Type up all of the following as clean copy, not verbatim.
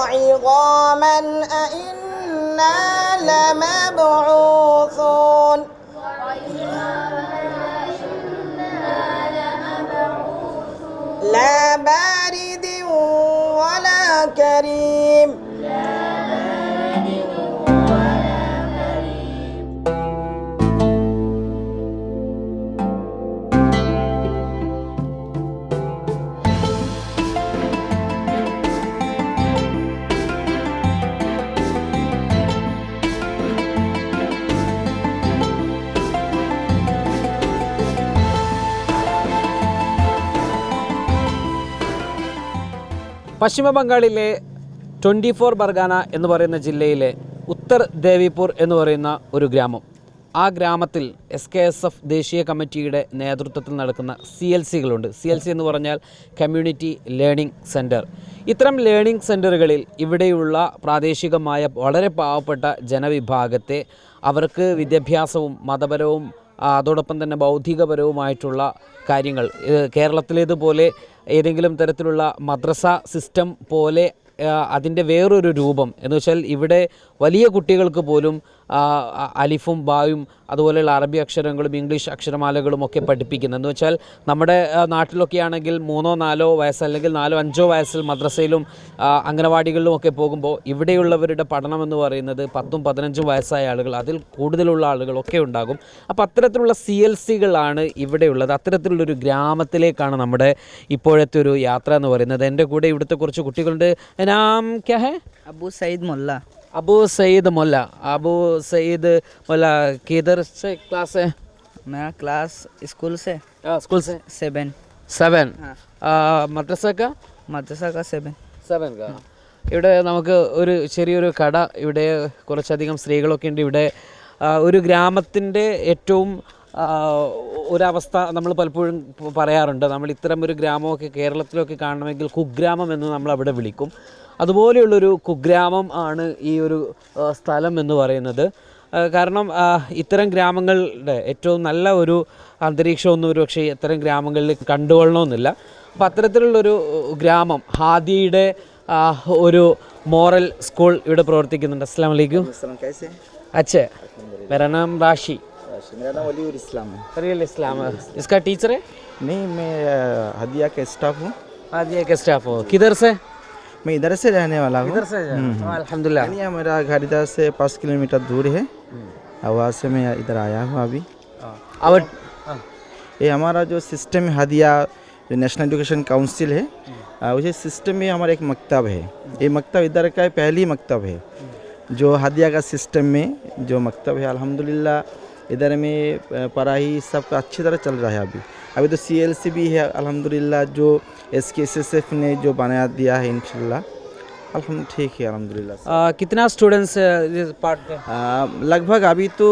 وعظاما أئنا لمبعوثون لا بارد ولا كريم. പശ്ചിമ ബംഗാളിലെ 24 ബർഗാന എന്ന് പറയുന്ന ജില്ലയിലെ ഉത്തർ ദേവിപൂർ എന്ന് പറയുന്ന ഒരു ഗ്രാമം. ആ ഗ്രാമത്തിൽ SKSF ദേശീയ കമ്മിറ്റിയുടെ നേതൃത്വത്തിൽ നടക്കുന്ന CLCകളുണ്ട്. CLC എന്ന് പറഞ്ഞാൽ കമ്മ്യൂണിറ്റി ലേണിംഗ് സെൻറ്റർ. ഇത്തരം ലേണിംഗ് സെൻറ്ററുകളിൽ ഇവിടെയുള്ള പ്രാദേശികമായ വളരെ പാവപ്പെട്ട ജനവിഭാഗത്തെ അവർക്ക് വിദ്യാഭ്യാസവും മതപരവും അതോടൊപ്പം തന്നെ ബൗദ്ധികപരവുമായിട്ടുള്ള കാര്യങ്ങൾ കേരളത്തിലേതുപോലെ ഏതെങ്കിലും തരത്തിലുള്ള മദ്രസ സിസ്റ്റം പോലെ അതിൻ്റെ വേറൊരു രൂപം എന്ന് വെച്ചാൽ ഇവിടെ വലിയ കുട്ടികൾക്ക് പോലും അലിഫും ബായും അതുപോലെയുള്ള അറബി അക്ഷരങ്ങളും ഇംഗ്ലീഷ് അക്ഷരമാലകളും ഒക്കെ പഠിപ്പിക്കുന്നത്. എന്ന് വെച്ചാൽ നമ്മുടെ നാട്ടിലൊക്കെ ആണെങ്കിൽ 3-4 വയസ്സ് അല്ലെങ്കിൽ 4-5 വയസ്സിൽ മദ്രസയിലും അംഗനവാടികളിലും ഒക്കെ പോകുമ്പോൾ ഇവിടെയുള്ളവരുടെ പഠനം എന്ന് പറയുന്നത് 10-15 വയസ്സായ ആളുകൾ, അതിൽ കൂടുതലുള്ള ആളുകളൊക്കെ ഉണ്ടാകും. അപ്പോൾ അത്തരത്തിലുള്ള CLCകളാണ് ഇവിടെയുള്ളത്. അത്തരത്തിലുള്ളൊരു ഗ്രാമത്തിലേക്കാണ് നമ്മുടെ ഇപ്പോഴത്തെ ഒരു യാത്ര എന്ന് പറയുന്നത്. എൻ്റെ കൂടെ ഇവിടുത്തെ കുറച്ച് കുട്ടികളുണ്ട്. നാം ക്യാ ഹേ? अबू सईद मोल्ला। अबू सईद मोल्ला। अबू सईद मोल्ला किधर से क्लास है? मेरा क्लास स्कूल से स्कूल से 7 മദ്രസ का 7 का ഇവിടെ നമുക്ക് ഒരു ചെറിയൊരു കട, ഇവിടെ കുറച്ചധികം സ്ത്രീകളൊക്കെ ഉണ്ട്. ഇവിടെ ഒരു ഗ്രാമത്തിൻ്റെ ഏറ്റവും ഒരവസ്ഥ നമ്മൾ പലപ്പോഴും പറയാറുണ്ട്. നമ്മൾ ഇത്തരം ഒരു ഗ്രാമമൊക്കെ കേരളത്തിലൊക്കെ കാണണമെങ്കിൽ കുഗ്രാമം എന്ന് നമ്മൾ അവിടെ വിളിക്കും. അതുപോലെയുള്ളൊരു കുഗ്രാമം ആണ് ഈ ഒരു സ്ഥലം എന്ന് പറയുന്നത്. കാരണം ഇത്തരം ഗ്രാമങ്ങളുടെ ഏറ്റവും നല്ല ഒരു അന്തരീക്ഷമൊന്നും ഒരു പക്ഷേ ഇത്തരം ഗ്രാമങ്ങളിൽ കണ്ടുകൊള്ളണമെന്നില്ല. അപ്പോൾ അത്തരത്തിലുള്ളൊരു ഗ്രാമം ഹാദിയുടെ ഒരു മോറൽ സ്കൂൾ ഇവിടെ പ്രവർത്തിക്കുന്നുണ്ട്. അസ്സലാമു അലൈക്കും. അച്ഛേ, मेरा नाम राशि. मेरा नाम वलीउर इस्लाम है. रियल इस्लाम है. इसका टीचर है? नहीं, मैं हदिया का स्टाफ हूँ. हादिया के स्टाफ हो. किधर से? मैं इधर से रहने वाला हूँ. इधर से? अल्हम्दुलिल्लाह. मेरा घर इधर से 5 किलोमीटर दूर है. वहाँ से मैं इधर आया हूँ अभी. अब ये हमारा जो सिस्टम है हदिया जो नेशनल एजुकेशन काउंसिल है, उसी सिस्टम में हमारा एक मकतब है. ये मकतब इधर का पहली मकतब है जो हदिया का सिस्टम में जो मकतब है. अल्हम्दुलिल्लाह इधर में पढ़ाई सब अच्छी तरह चल रहा है. अभी तो CLC भी है अल्हम्दुलिल्लाह, जो SKSF ने जो बना दिया है. इंशाल्लाह ठीक है अल्हम्दुलिल्लाह. कितना स्टूडेंट्स पार्ट है? लगभग अभी तो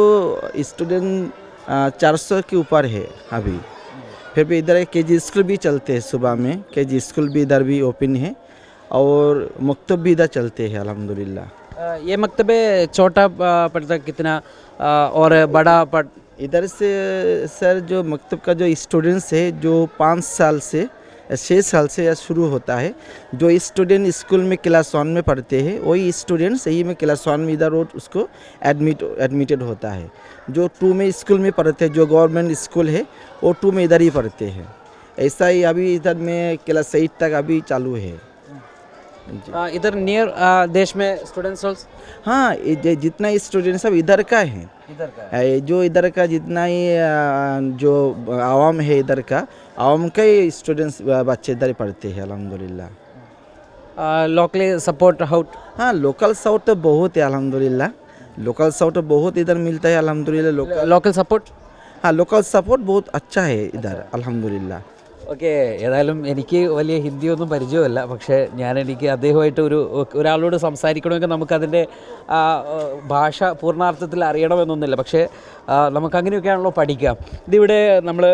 स्टूडेंट 400 के ऊपर है अभी. फिर भी इधर KG स्कूल भी चलते हैं. सुबह में KG स्कूल भी इधर भी ओपन है और मकतब भी इधर चलते हैं अल्हम्दुलिल्लाह. ये मकतब छोटा पड़ता कितना और बड़ा पड़? इधर से सर जो मकतब का जो स्टूडेंट्स है जो 5 साल से 6 साल से शुरू होता है. जो स्टूडेंट स्कूल में क्लास 1 में पढ़ते हैं वही स्टूडेंट सही में क्लास 1 में इधर उसको एडमिटेड होता है. जो 2 में स्कूल में पढ़ते हैं, जो गवर्नमेंट स्कूल है वो 2 में इधर ही पढ़ते हैं. ऐसा ही अभी इधर में क्लास 8 तक अभी चालू है. इधर नियर देश में स्टूडेंट्स? हाँ, जितना स्टूडेंट सब इधर का है. जो इधर का जितना ही जो आवाम है इधर का, आवाम का ही स्टूडेंट्स बच्चे इधर पढ़ते हैं अल्हम्दुलिल्लाह. लोकली सपोर्ट हाउट? हाँ, लोकल सपोर्ट तो बहुत है अल्हम्दुलिल्लाह. लोकल सपोर्ट बहुत इधर मिलता है अल्हम्दुलिल्लाह. Local support? हाँ, लोकल सपोर्ट बहुत अच्छा है इधर अल्हम्दुलिल्लाह. ഓക്കെ, ഏതായാലും എനിക്ക് വലിയ ഹിന്ദിയൊന്നും പരിചയമല്ല. പക്ഷേ എനിക്ക് അദ്ദേഹമായിട്ട് ഒരാളോട് സംസാരിക്കണമെങ്കിൽ നമുക്കതിൻ്റെ ഭാഷ പൂർണ്ണാർത്ഥത്തിൽ അറിയണമെന്നൊന്നുമില്ല. പക്ഷേ നമുക്കങ്ങനെയൊക്കെയാണല്ലോ പഠിക്കാം. ഇതിവിടെ നമ്മൾ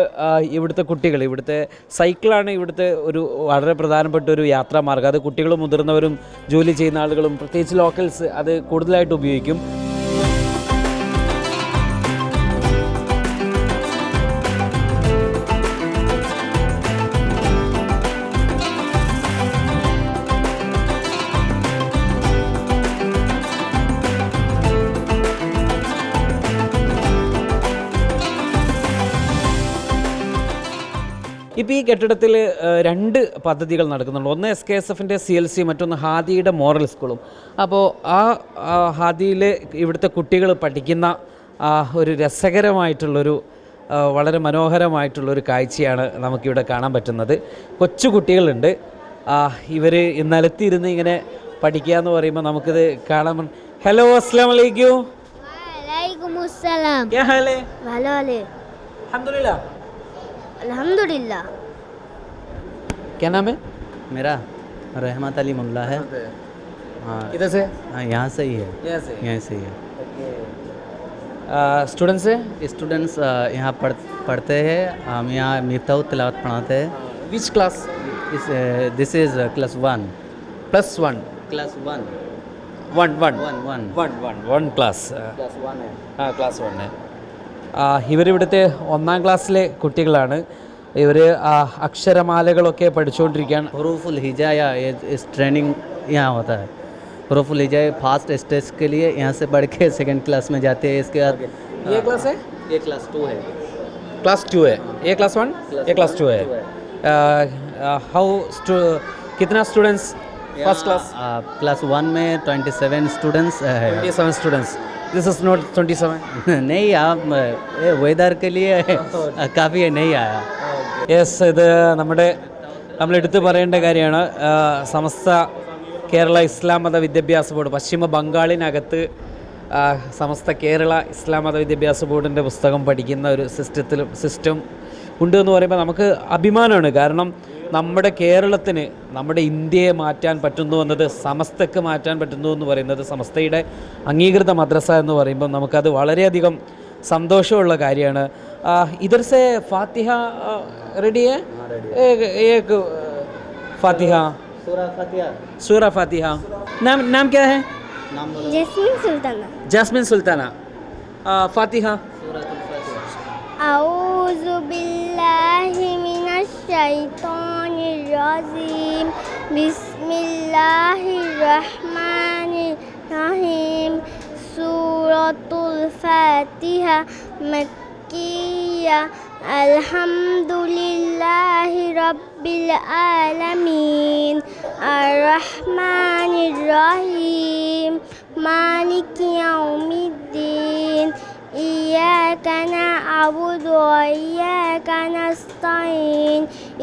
ഇവിടുത്തെ കുട്ടികൾ, ഇവിടുത്തെ സൈക്കിളാണ് ഇവിടുത്തെ ഒരു വളരെ പ്രധാനപ്പെട്ട ഒരു യാത്രാമാർഗ്ഗം. അത് കുട്ടികളും മുതിർന്നവരും ജോലി ചെയ്യുന്ന ആളുകളും പ്രത്യേകിച്ച് ലോക്കൽസ് അത് കൂടുതലായിട്ട് ഉപയോഗിക്കും. ഇപ്പോൾ ഈ കെട്ടിടത്തിൽ രണ്ട് പദ്ധതികൾ നടക്കുന്നുണ്ട്. ഒന്ന് SKSFൻ്റെ CLC, മറ്റൊന്ന് ഹാദിയുടെ മോറൽ സ്കൂളും. അപ്പോൾ ഹാദിയിൽ ഇവിടുത്തെ കുട്ടികൾ പഠിക്കുന്ന ഒരു രസകരമായിട്ടുള്ളൊരു വളരെ മനോഹരമായിട്ടുള്ളൊരു കാഴ്ചയാണ് നമുക്കിവിടെ കാണാൻ പറ്റുന്നത്. കൊച്ചു കുട്ടികളുണ്ട്. ഇവർ നിലത്തിരുന്ന് ഇങ്ങനെ പഠിക്കുക എന്ന് പറയുമ്പോൾ നമുക്കിത് കാണാൻ. ഹലോ, അസ്സലാമു അലൈക്കും. वालेकुमुस्सलाम। क्या हाल है? भलो वाले अल्हम्दुलिल्लाह। अल्हम्दुलिल्लाह। क्या नाम है? मेरा रहमत अली मुल्ला है। हाँ, किधर से? हाँ, यहाँ से ही है, यहाँ से। यहाँ से ही है। स्टूडेंट्स है? स्टूडेंट्स यहाँ पढ़ते हैं। हम यहाँ मिफ्ताह तिलावत पढ़ाते हैं। Which class? This is class 1। Plus 1 class 1 1 class. Class 1 है। ക്ലാസ് 1. ഇവരിവിടുത്തെ 1ാം ക്ലാസ്സിലെ കുട്ടികളാണ്. ഇവർ അക്ഷരമാലകളൊക്കെ പഠിച്ചുകൊണ്ടിരിക്കുകയാണ്. हरूफुल हिजाया इस ट्रेनिंग यहाँ होता है। हरूफुल हिजाया फास्ट स्टेज के लिए यहाँ से बढ़ के सेकेंड क्लास में जाते हैं। इसके बाद ये क्लास है? ये क्लास 2 है। क्लास 2 है. ये क्लास 1, ये क्लास 2 है. हाउ कितना स्टूडेंट्स फर्स्ट क्लास? क्लास 1 में 27 स्टूडेंट्स है। 27 स्टूडेंट्स. This is not 27. नहीं, आप वेदर के लिए काफ़ी नहीं आया। യെസ്, ഇത് നമ്മൾ എടുത്തു പറയേണ്ട കാര്യമാണ്. സമസ്ത കേരള ഇസ്ലാം മത വിദ്യാഭ്യാസ ബോർഡ്, പശ്ചിമ ബംഗാളിനകത്ത് സമസ്ത കേരള ഇസ്ലാം മത വിദ്യാഭ്യാസ ബോർഡിൻ്റെ പുസ്തകം പഠിക്കുന്ന ഒരു സിസ്റ്റം ഉണ്ട് എന്ന് പറയുമ്പോൾ നമുക്ക് അഭിമാനമാണ്. കാരണം നമ്മുടെ കേരളത്തിന്, നമ്മുടെ ഇന്ത്യയെ മാറ്റാൻ പറ്റുന്നു എന്നത്, സമസ്തക്ക് മാറ്റാൻ പറ്റുന്നു എന്ന് പറയുന്നത്, സമസ്തയുടെ അംഗീകൃത മദ്രസ എന്ന് പറയുമ്പോൾ നമുക്കത് വളരെയധികം സന്തോഷമുള്ള കാര്യമാണ്. इधर से फातिहा रेडी है? एक फातिहा, सूरा फातिहा. नाम क्या है? जैस्मीन सुल्ताना। जास्मिन सुल्ताना. फातिहा. अऊज़ु बिल्लाहि मिनश शैतानिर रजीम। बिस्मिल्लाहिर रहमानिर रहीम। सूरतुल फातिहा मक्किया। अल्हम्दुलिल्लाहि रब्बिल आलमीन। अर्रहमानिर रहीम। मालिकि यौमिद्दीन। إياك نعبد وإياك نستعين।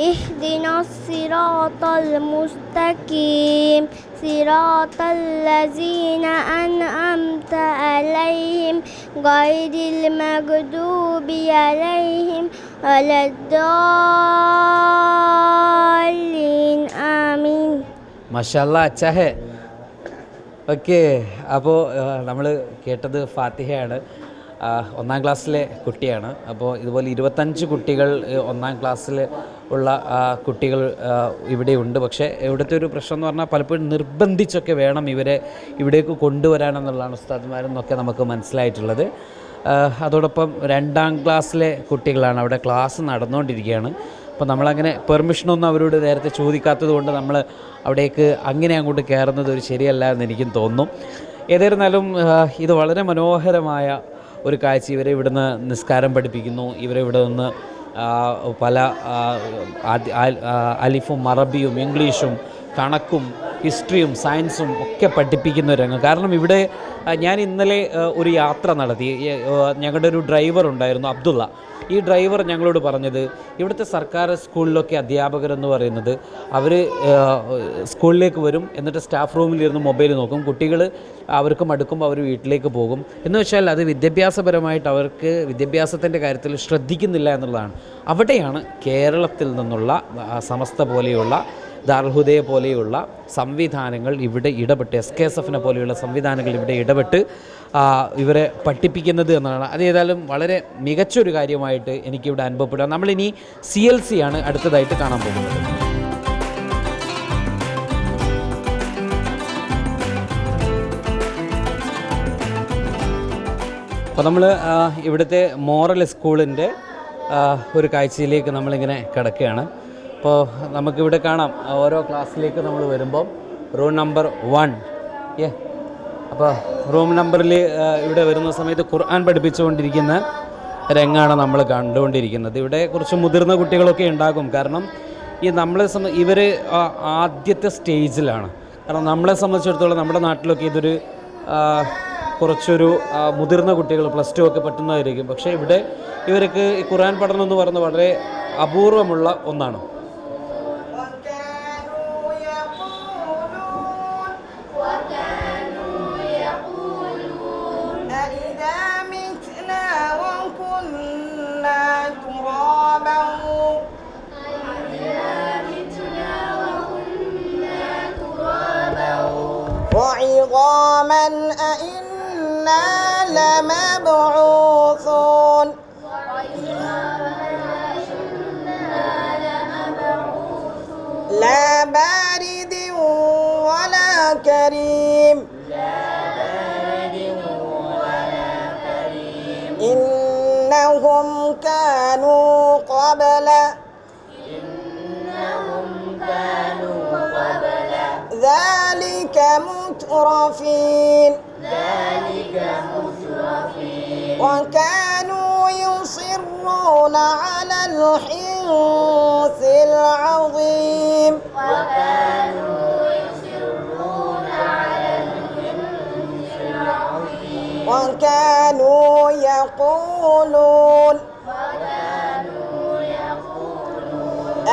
اهدنا الصراط المستقيم صراط الذين أنعمت عليهم غير المغضوب عليهم ولا الضالين آمين. മാഷാല്ലാ, അച്ഛാ ഹേ. ഓക്കെ, അപ്പോൾ നമ്മൾ കേട്ടത് ഫാത്തിഹയാണ്. 1ാം ക്ലാസ്സിലെ കുട്ടിയാണ്. അപ്പോൾ ഇതുപോലെ 25 കുട്ടികൾ 1ാം ക്ലാസ്സിൽ ഉള്ള കുട്ടികൾ ഇവിടെയുണ്ട്. പക്ഷേ ഇവിടുത്തെ ഒരു പ്രശ്നം എന്ന് പറഞ്ഞാൽ പലപ്പോഴും നിർബന്ധിച്ചൊക്കെ വേണം ഇവരെ ഇവിടേക്ക് കൊണ്ടുവരാനെന്നുള്ളതാണ് ഉസ്താദ്മാരെന്നൊക്കെ നമുക്ക് മനസ്സിലായിട്ടുള്ളത്. അതോടൊപ്പം 2ാം ക്ലാസ്സിലെ കുട്ടികളാണ്. അവിടെ ക്ലാസ് നടന്നുകൊണ്ടിരിക്കുകയാണ്. അപ്പോൾ നമ്മളങ്ങനെ പെർമിഷനൊന്നും അവരോട് നേരത്തെ ചോദിക്കാത്തത് കൊണ്ട് നമ്മൾ അവിടേക്ക് അങ്ങനെ അങ്ങോട്ട് കയറുന്നത് ഒരു ശരിയല്ല എന്ന് എനിക്കും തോന്നുന്നു. ഏതായിരുന്നാലും ഇത് വളരെ മനോഹരമായ ഒരു കാഴ്ച. ഇവരെ ഇവിടുന്ന് നിസ്കാരം പഠിപ്പിക്കുന്നു. ഇവരെ ഇവിടെ നിന്ന് പല അലിഫും അറബിയും ഇംഗ്ലീഷും കണക്കും ഹിസ്റ്ററിയും സയൻസും ഒക്കെ പഠിപ്പിക്കുന്ന ഒരു രംഗം. കാരണം ഇവിടെ ഞാൻ ഇന്നലെ ഒരു യാത്ര നടത്തി. ഞങ്ങളുടെ ഒരു ഡ്രൈവർ ഉണ്ടായിരുന്നു, അബ്ദുള്ള. ഈ ഡ്രൈവർ ഞങ്ങളോട് പറഞ്ഞത് ഇവിടുത്തെ സർക്കാർ സ്കൂളിലൊക്കെ അധ്യാപകരെന്ന് പറയുന്നത് അവർ സ്കൂളിലേക്ക് വരും, എന്നിട്ട് സ്റ്റാഫ് റൂമിലിരുന്ന് മൊബൈൽ നോക്കും. കുട്ടികൾ അവർക്ക് മടുക്കുമ്പോൾ അവർ വീട്ടിലേക്ക് പോകും. എന്ന് വെച്ചാൽ അത് വിദ്യാഭ്യാസപരമായിട്ട് അവർക്ക് വിദ്യാഭ്യാസത്തിൻ്റെ കാര്യത്തിൽ ശ്രദ്ധിക്കുന്നില്ല എന്നുള്ളതാണ്. അവിടെയാണ് കേരളത്തിൽ നിന്നുള്ള സമസ്ത പോലെയുള്ള ദാറുൽ പോലെയുള്ള സംവിധാനങ്ങൾ ഇവിടെ ഇടപെട്ട്, SKSFനെ പോലെയുള്ള സംവിധാനങ്ങൾ ഇവിടെ ഇടപെട്ട് ഇവരെ പഠിപ്പിക്കുന്നത് എന്നാണ്. അതേതായാലും വളരെ മികച്ചൊരു കാര്യമായിട്ട് എനിക്കിവിടെ അനുഭവപ്പെടുക. നമ്മളിനി CLC ആണ് അടുത്തതായിട്ട് കാണാൻ പോകുന്നത്. അപ്പോൾ നമ്മൾ ഇവിടുത്തെ മോറൽ സ്കൂളിൻ്റെ ഒരു കാഴ്ചയിലേക്ക് നമ്മളിങ്ങനെ കിടക്കുകയാണ്. അപ്പോൾ നമുക്കിവിടെ കാണാം ഓരോ ക്ലാസ്സിലേക്ക് നമ്മൾ വരുമ്പം റൂം നമ്പർ 1. അപ്പോൾ റൂം നമ്പറിൽ ഇവിടെ വരുന്ന സമയത്ത് ഖുർആൻ പഠിപ്പിച്ചുകൊണ്ടിരിക്കുന്ന രംഗമാണ് നമ്മൾ കണ്ടുകൊണ്ടിരിക്കുന്നത്. ഇവിടെ കുറച്ച് മുതിർന്ന കുട്ടികളൊക്കെ ഉണ്ടാകും. കാരണം ഈ നമ്മളെ ഇവർ ആദ്യത്തെ സ്റ്റേജിലാണ്. കാരണം നമ്മളെ സംബന്ധിച്ചിടത്തോളം നമ്മുടെ നാട്ടിലൊക്കെ ഇതൊരു കുറച്ചൊരു മുതിർന്ന കുട്ടികൾ +2 ഒക്കെ പറ്റുന്നതായിരിക്കും. പക്ഷേ ഇവിടെ ഇവർക്ക് ഈ ഖുർആൻ പഠനം എന്ന് പറയുന്നത് വളരെ അപൂർവമുള്ള ഒന്നാണ്. وعظاما أئنا لمبعوثون لا بارد ولا كريم إنهم كانوا قبل ذلك مترفين وكانوا يصرون على الحنث العظيم وكانوا يقولون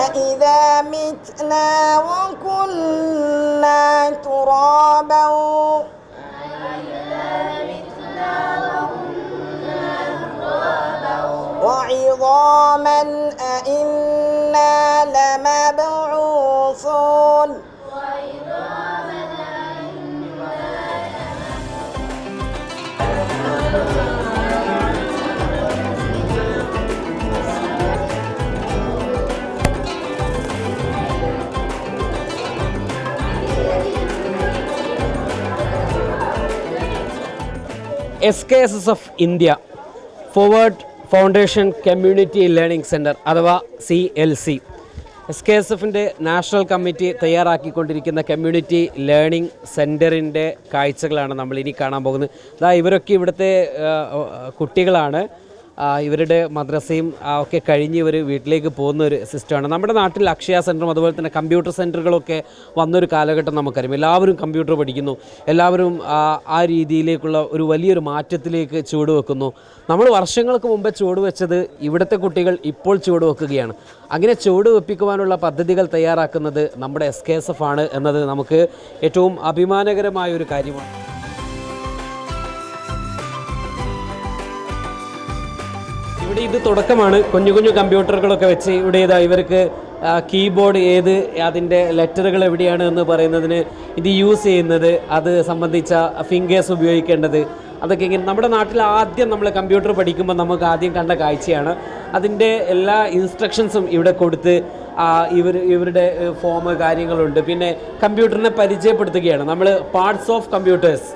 أإذا متنا وكنا ترابا وعظاما أئنا لمبعوثون SKSS India forward foundation community learning centre അഥവാ CLC SKSFൻ്റെ നാഷണൽ കമ്മിറ്റി തയ്യാറാക്കിക്കൊണ്ടിരിക്കുന്ന കമ്മ്യൂണിറ്റി ലേണിംഗ് സെൻറ്ററിൻ്റെ കാഴ്ചകളാണ് നമ്മൾ ഇനി കാണാൻ പോകുന്നത്. ഇവരൊക്കെ ഇവിടുത്തെ കുട്ടികളാണ്. ഇവരുടെ മദ്രസയും ഒക്കെ കഴിഞ്ഞ് ഇവർ വീട്ടിലേക്ക് പോകുന്ന ഒരു സിസ്റ്റമാണ്. നമ്മുടെ നാട്ടിൽ അക്ഷയ സെൻറ്ററും അതുപോലെ തന്നെ കമ്പ്യൂട്ടർ സെൻറ്ററുകളൊക്കെ വന്നൊരു കാലഘട്ടം നമുക്കറിയാം. എല്ലാവരും കമ്പ്യൂട്ടർ പഠിക്കുന്നു, എല്ലാവരും ആ രീതിയിലേക്കുള്ള ഒരു വലിയൊരു മാറ്റത്തിലേക്ക് ചുവടുവെക്കുന്നു. നമ്മൾ വർഷങ്ങൾക്ക് മുമ്പ് ചുവടുവെച്ചത് ഇവിടുത്തെ കുട്ടികൾ ഇപ്പോൾ ചുവടുവെക്കുകയാണ്. അങ്ങനെ ചുവടുവെപ്പിക്കുവാനുള്ള പദ്ധതികൾ തയ്യാറാക്കുന്നത് നമ്മുടെ SKSF ആണ് എന്നത് നമുക്ക് ഏറ്റവും അഭിമാനകരമായ ഒരു കാര്യമാണ്. ഇവിടെ ഇത് തുടക്കമാണ്. കുഞ്ഞു കുഞ്ഞു കമ്പ്യൂട്ടറുകളൊക്കെ വെച്ച് ഇവിടെ ഇവർക്ക് കീബോർഡ് ഏത്, അതിൻ്റെ ലെറ്ററുകൾ എവിടെയാണ് എന്ന് പറയുന്നതിന് ഇത് യൂസ് ചെയ്യുന്നത്, അത് സംബന്ധിച്ച ഫിംഗേഴ്സ് ഉപയോഗിക്കേണ്ടത്, അതൊക്കെ ഇങ്ങനെ നമ്മുടെ നാട്ടിൽ ആദ്യം നമ്മൾ കമ്പ്യൂട്ടർ പഠിക്കുമ്പോൾ നമുക്ക് ആദ്യം കണ്ട കാഴ്ചയാണ്. അതിൻ്റെ എല്ലാ ഇൻസ്ട്രക്ഷൻസും ഇവിടെ കൊടുത്ത് ഇവരുടെ ഫോം കാര്യങ്ങളുണ്ട്. പിന്നെ കമ്പ്യൂട്ടറിനെ പരിചയപ്പെടുത്തുകയാണ്. നമ്മൾ parts of computers,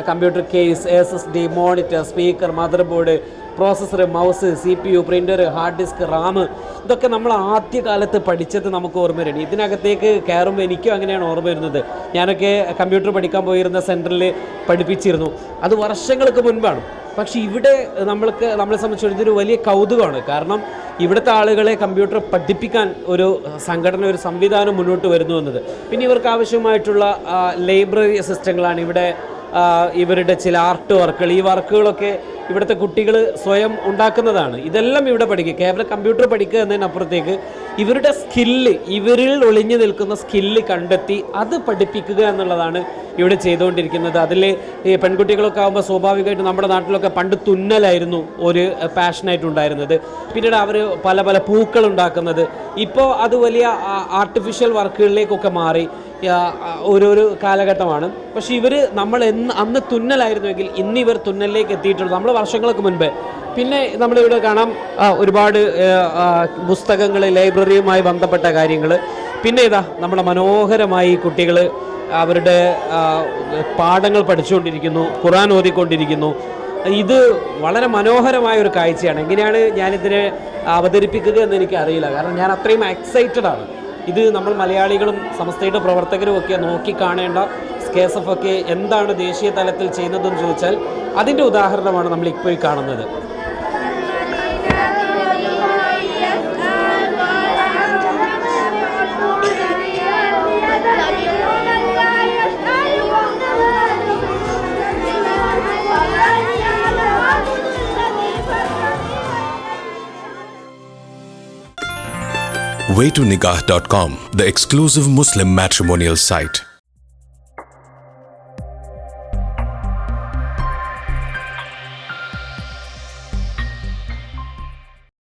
computer case, SSD, monitor, speaker, motherboard, processor, mouse, CPU, printer, hard disk, RAM, ഇതൊക്കെ നമ്മൾ ആദ്യകാലത്ത് പഠിച്ചത് നമുക്ക് ഓർമ്മ വരും. ഇതിനകത്തേക്ക് കയറുമ്പോൾ എനിക്കും അങ്ങനെയാണ് ഓർമ്മ വരുന്നത്. ഞാനൊക്കെ കമ്പ്യൂട്ടർ പഠിക്കാൻ പോയിരുന്ന സെൻറ്ററിൽ പഠിപ്പിച്ചിരുന്നു. അത് വർഷങ്ങൾക്ക് മുൻപാണ്. പക്ഷേ ഇവിടെ നമ്മളെ സംബന്ധിച്ചിടത്തോളം ഇതൊരു വലിയ കൗതുകമാണ്. കാരണം ഇവിടുത്തെ ആളുകളെ കമ്പ്യൂട്ടർ പഠിപ്പിക്കാൻ ഒരു സംഘടന, ഒരു സംവിധാനം മുന്നോട്ട് വരുന്നു എന്നത്. പിന്നെ ഇവർക്ക് ആവശ്യമായിട്ടുള്ള ലൈബ്രറി സിസ്റ്റങ്ങളാണ് ഇവിടെ. ഇവരുടെ ചില ആർട്ട് വർക്കുകൾ, ഈ വർക്കുകളൊക്കെ ഇവിടുത്തെ കുട്ടികൾ സ്വയം ഉണ്ടാക്കുന്നതാണ്. ഇതെല്ലാം ഇവിടെ പഠിക്കുക. കേവലം കമ്പ്യൂട്ടർ പഠിക്കുക എന്നതിനപ്പുറത്തേക്ക് ഇവരുടെ സ്കില്ല്, ഇവരിൽ ഒളിഞ്ഞു നിൽക്കുന്ന സ്കില്ല് കണ്ടെത്തി അത് പഠിപ്പിക്കുക എന്നുള്ളതാണ് ഇവിടെ ചെയ്തുകൊണ്ടിരിക്കുന്നത്. അതിൽ ഈ പെൺകുട്ടികളൊക്കെ ആകുമ്പോൾ സ്വാഭാവികമായിട്ട് നമ്മുടെ നാട്ടിലൊക്കെ പണ്ട് തുന്നലായിരുന്നു ഒരു പാഷനായിട്ടുണ്ടായിരുന്നത്. പിന്നീട് അവർ പല പല പൂക്കൾ ഉണ്ടാക്കുന്നത്. ഇപ്പോൾ അത് വലിയ ആർട്ടിഫിഷ്യൽ വർക്കുകളിലേക്കൊക്കെ മാറി ഓരോരോ കാലഘട്ടമാണ്. പക്ഷേ ഇവർ അന്ന് തുന്നലായിരുന്നുവെങ്കിൽ ഇന്നിവർ തുന്നലിലേക്ക് എത്തിയിട്ടുള്ളൂ. നമ്മൾ വർഷങ്ങൾക്ക് മുൻപ്. പിന്നെ നമ്മളിവിടെ കാണാം ഒരുപാട് പുസ്തകങ്ങൾ, ലൈബ്രറിയുമായി ബന്ധപ്പെട്ട കാര്യങ്ങൾ. പിന്നെ നമ്മുടെ മനോഹരമായി കുട്ടികൾ അവരുടെ പാഠങ്ങൾ പഠിച്ചുകൊണ്ടിരിക്കുന്നു, ഖുർആൻ ഓതിക്കൊണ്ടിരിക്കുന്നു. ഇത് വളരെ മനോഹരമായ ഒരു കാഴ്ചയാണ്. എങ്ങനെയാണ് ഞാനിതിനെ അവതരിപ്പിക്കുക എന്ന് എനിക്കറിയില്ല. കാരണം ഞാൻ അത്രയും എക്സൈറ്റഡ് ആണ്. ഇത് നമ്മൾ മലയാളികളും സമസ്തയുടെ പ്രവർത്തകരും ഒക്കെ നോക്കിക്കാണേണ്ട SKSF ഒക്കെ എന്താണ് ദേശീയ തലത്തിൽ ചെയ്യുന്നതെന്ന് ചോദിച്ചാൽ അതിൻ്റെ ഉദാഹരണമാണ് നമ്മളിപ്പോൾ കാണുന്നത്. waytonikah.com, the exclusive Muslim matrimonial site.